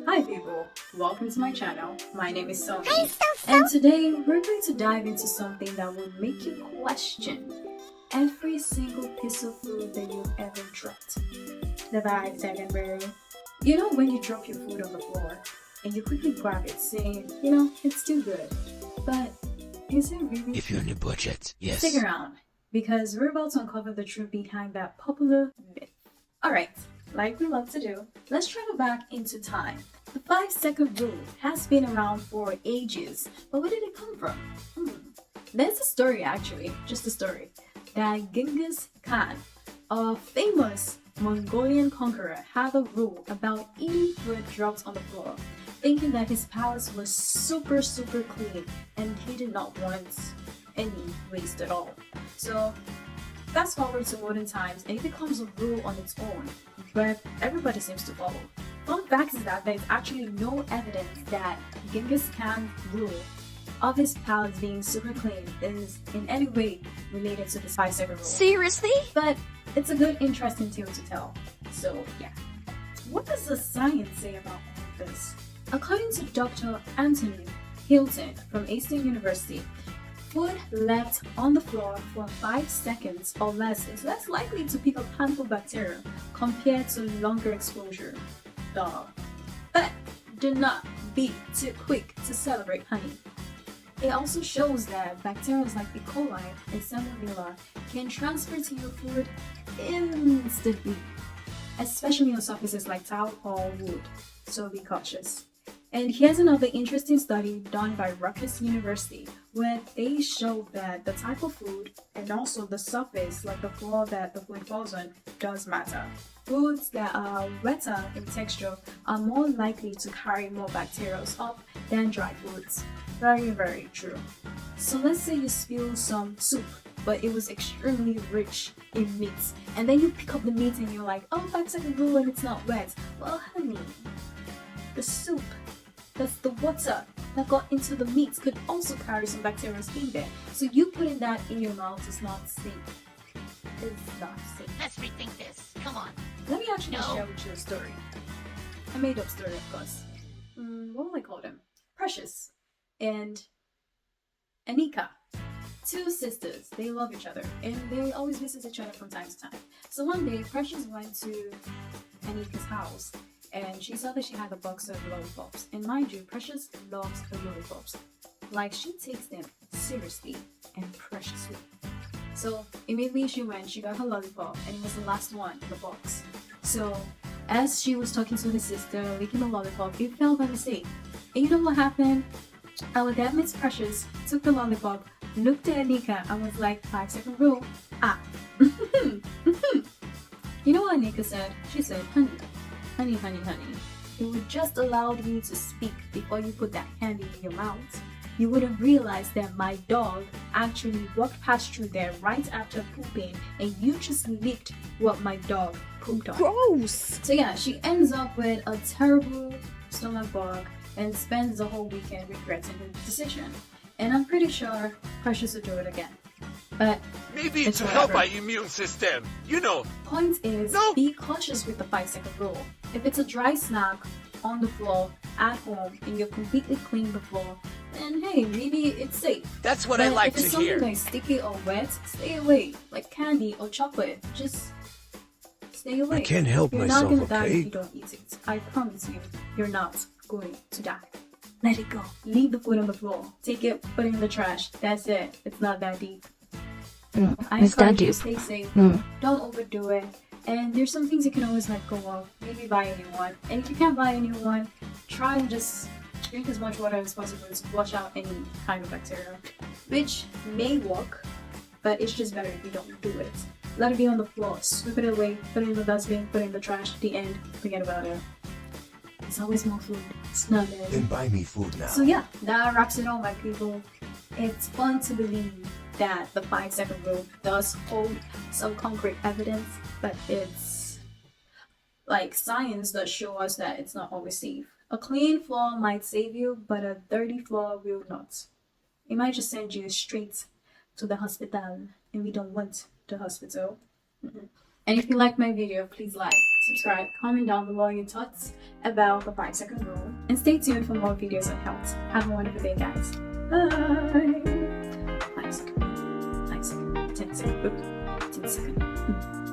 Hi people, welcome to my channel. My name is Sophie, and today we're going to dive into something that will make you question every single piece of food that you've ever dropped. The 5 second rule. You know when you drop your food on the floor and you quickly grab it saying, it's too good, but is it really? If you're in the budget, yes. Stick around, because we're about to uncover the truth behind that popular myth. Alright, like we love to do, let's travel back into time. The 5 second rule has been around for ages, but where did it come from? There's a story actually, just a story, that Genghis Khan, a famous Mongolian conqueror, had a rule about eating food dropped on the floor, thinking that his palace was super clean and he did not want any waste at all. So fast forward to modern times and it becomes a rule on its own, but everybody seems to follow. Fun fact is that there is actually no evidence that Genghis Khan's rule of his palace being super clean is in any way related to this 5 second rule. Seriously? But it's a good, interesting tale to tell. So yeah. What does the science say about all of this? According to Dr. Anthony Hilton from Eastern University, food left on the floor for 5 seconds or less is less likely to pick up harmful bacteria compared to longer exposure. But do not be too quick to celebrate honey. It also shows that bacteria like E. coli and Salmonella can transfer to your food instantly, especially on surfaces like tile or wood, so be cautious. And here's another interesting study done by Rutgers University, where they show that the type of food and also the surface, like the floor that the food falls on, does matter. Foods that are wetter in texture are more likely to carry more bacteria up than dry foods. Very true. So let's say you spill some soup, but it was extremely rich in meat, and then you pick up the meat and you're like, oh, 5 second rule and it's not wet. Well, honey, the soup, that's the water that got into the meat, could also carry some bacteria in there. So you putting that in your mouth is not safe. It's not safe. Let's rethink this. Come on. Let me actually share with you a story. A made up story, of course. What will I call them? Precious and Anika. 2 sisters. They love each other and they always visit each other from time to time. So one day, Precious went to Anika's house and she saw that she had a box of lollipops. And mind you, Precious loves her lollipops. Like, she takes them seriously and preciously. So immediately she went, she got her lollipop, and it was the last one in the box. So as she was talking to her sister, licking the lollipop, it fell by mistake. And you know what happened? Our dad, Miss Precious, took the lollipop, looked at Anika, and was like, 5 second rule. You know what Anika said? She said, honey, it would just allow you to speak before you put that candy in your mouth. You would have realized that my dog actually walked past through there right after pooping, and you just licked what my dog pooped on. Gross! So yeah, she ends up with a terrible stomach bug and spends the whole weekend regretting her decision. And I'm pretty sure Precious will do it again. But Maybe to help our immune system, Point is, be cautious with the 5 second rule. If it's a dry snack on the floor at home and you've completely cleaned the floor, then hey, maybe it's safe. That's what I like to hear. If it's something like sticky or wet, stay away. Like candy or chocolate, just stay away. I can't help You're myself, not gonna die okay? if you don't eat it. I promise you, you're not going to die. Let it go. Leave the food on the floor. Take it, put it in the trash. That's it. It's not that deep. I encourage you to stay safe. Don't overdo it. And there's some things you can always let go of. Maybe buy a new one. And if you can't buy a new one, try and just drink as much water as possible to flush out any kind of bacteria, which may work, but it's just better if you don't do it. Let it be on the floor, sweep it away, put it in the dustbin, put it in the trash, the end, forget about it. There's always more food. It's not there. Then buy me food now. So yeah, that wraps it all, my people. It's fun to believe that the 5 second rule does hold some concrete evidence, but it's like science does show us that it's not always safe. A clean floor might save you, but a dirty floor will not. It might just send you straight to the hospital, and we don't want the hospital. And if you like my video, please like, subscribe, comment down below your thoughts about the 5-second rule, and stay tuned for more videos on health. Have a wonderful day, guys. Bye. 5 seconds, 5 seconds, 10 seconds, 10 seconds.